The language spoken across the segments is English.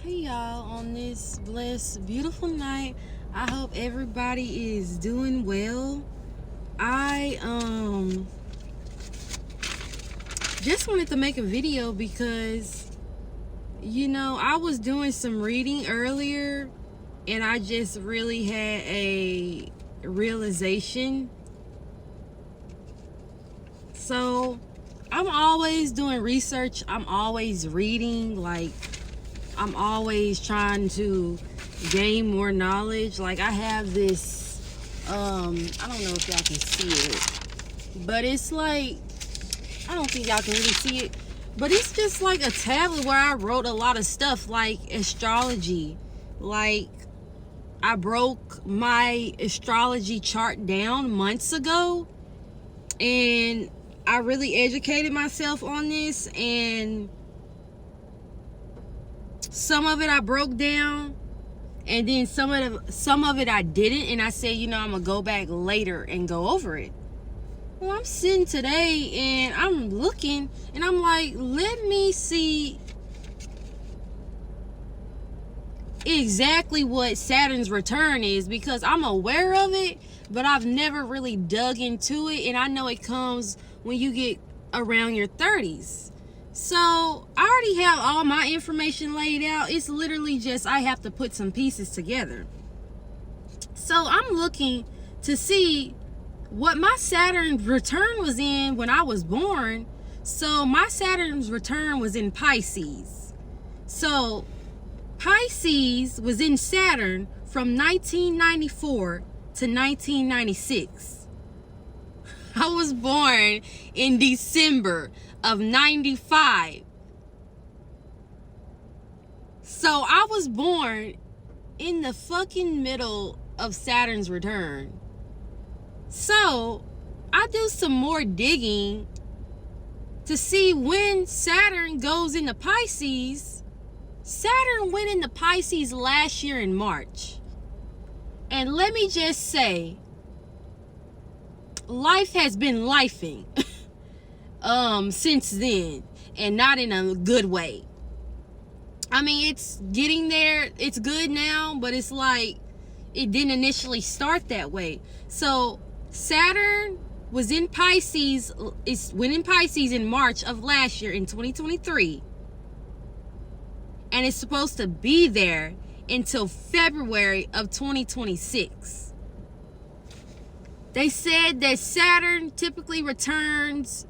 Hey y'all, on this blessed, beautiful night. I hope everybody is doing well. I just wanted to make a video because I was doing some reading earlier and I just really had a realization. So I'm always doing research, I'm always reading, I'm always trying to gain more knowledge. Like I have this, I don't know if y'all can see it, but it's like, I don't think y'all can really see it, but it's just like a tablet where I wrote a lot of stuff like astrology. Like I broke my astrology chart down months ago and I really educated myself on this, and some of it I broke down, and then some of it I didn't, and I said, I'm gonna go back later and go over it. Well, I'm sitting today and I'm looking and I'm like, let me see exactly what Saturn's return is, because I'm aware of it, but I've never really dug into it, and I know it comes when you get around your 30s. So I already have all my information laid out. It's literally just I have to put some pieces together. So I'm looking to see what my Saturn return was in when I was born. So my Saturn's return was in Pisces. So Pisces was in Saturn from 1994 to 1996. I was born in December of 95. So I was born in the fucking middle of Saturn's return. So I do some more digging to see when Saturn goes into Pisces. Saturn went into Pisces last year in March. And let me just say, life has been lifing since then, and not in a good way. I mean, it's getting there, it's good now, but it's like it didn't initially start that way. So Saturn was in Pisces, went in Pisces in March of last year in 2023, and it's supposed to be there until February of 2026. They said that Saturn typically returns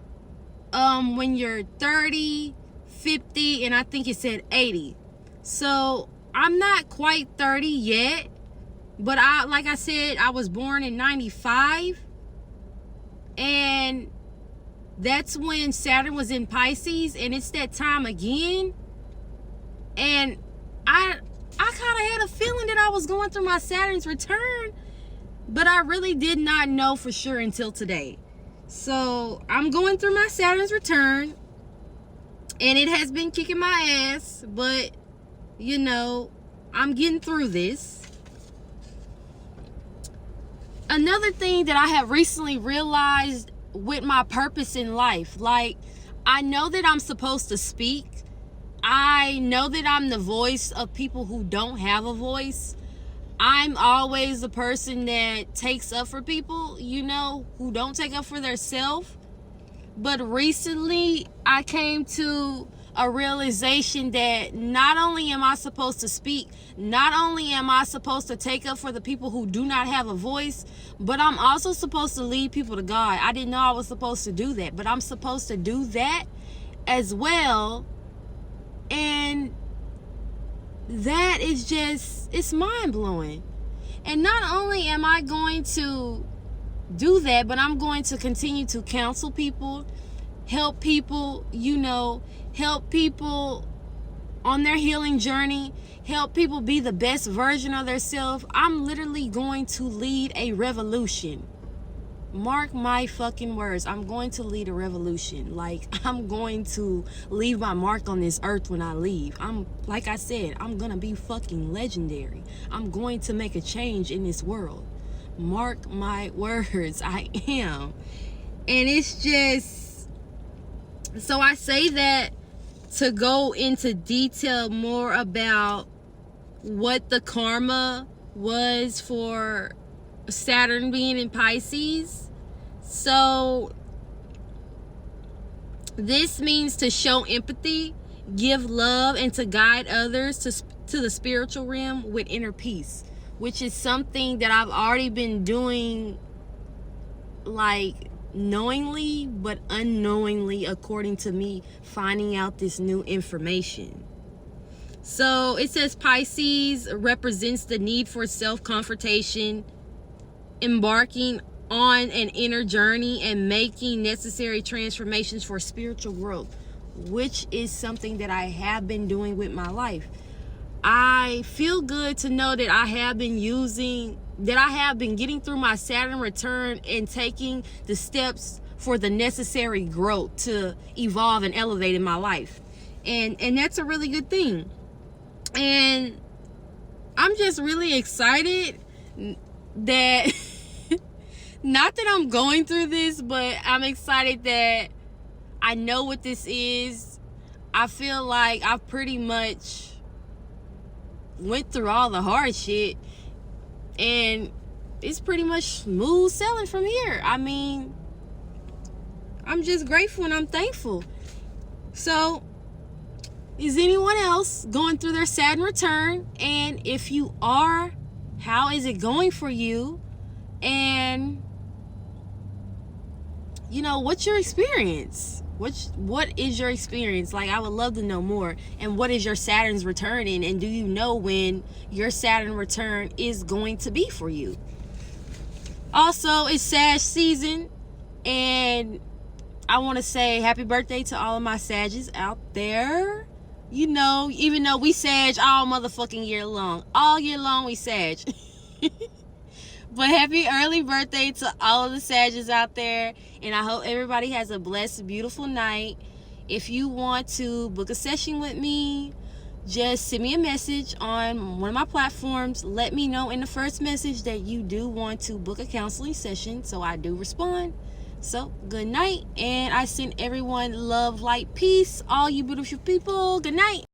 when you're 30, 50, and I think it said 80. So I'm not quite 30 yet, but like I said, I was born in 95, and that's when Saturn was in Pisces, and it's that time again. And I kind of had a feeling that I was going through my Saturn's return, but I really did not know for sure until today. So I'm going through my Saturn's return, and it has been kicking my ass, but I'm getting through this. Another thing that I have recently realized with my purpose in life, like I know that I'm supposed to speak. I know that I'm the voice of people who don't have a voice. I'm always the person that takes up for people, who don't take up for themselves. But recently, I came to a realization that not only am I supposed to speak, not only am I supposed to take up for the people who do not have a voice, but I'm also supposed to lead people to God. I didn't know I was supposed to do that, but I'm supposed to do that as well. And that is just, it's mind-blowing. And not only am I going to do that, but I'm going to continue to counsel people, help people, help people on their healing journey, help people be the best version of themselves. I'm literally going to lead a revolution. Mark my fucking words. I'm going to lead a revolution. Like, I'm going to leave my mark on this earth when I leave. Like I said, I'm going to be fucking legendary. I'm going to make a change in this world. Mark my words. I am. And it's just, so I say that to go into detail more about what the karma was for Saturn being in Pisces. So this means to show empathy, give love, and to guide others to the spiritual realm with inner peace, which is something that I've already been doing, like, knowingly but unknowingly, according to me finding out this new information. So it says Pisces represents the need for self-confrontation, embarking on an inner journey, and making necessary transformations for spiritual growth, which is something that I have been doing with my life. I feel good to know that I have been getting through my Saturn return and taking the steps for the necessary growth to evolve and elevate in my life. And that's a really good thing. And I'm just really excited that not that I'm going through this, but I'm excited that I know what this is. I feel like I've pretty much went through all the hard shit, and it's pretty much smooth sailing from here. I mean, I'm just grateful and I'm thankful. So, is anyone else going through their Saturn return? And if you are, how is it going for you? And, you know, what's your experience? What is your experience? Like, I would love to know more. And what is your Saturn's return in? And do you know when your Saturn return is going to be for you? Also, it's Sag season, and I want to say happy birthday to all of my Sages out there. You know, even though we Sag all motherfucking year long. All year long we Sag. But happy early birthday to all of the Sages out there. And I hope everybody has a blessed, beautiful night. If you want to book a session with me, just send me a message on one of my platforms. Let me know in the first message that you do want to book a counseling session, so I do respond. So, good night. And I send everyone love, light, peace. All you beautiful people, good night.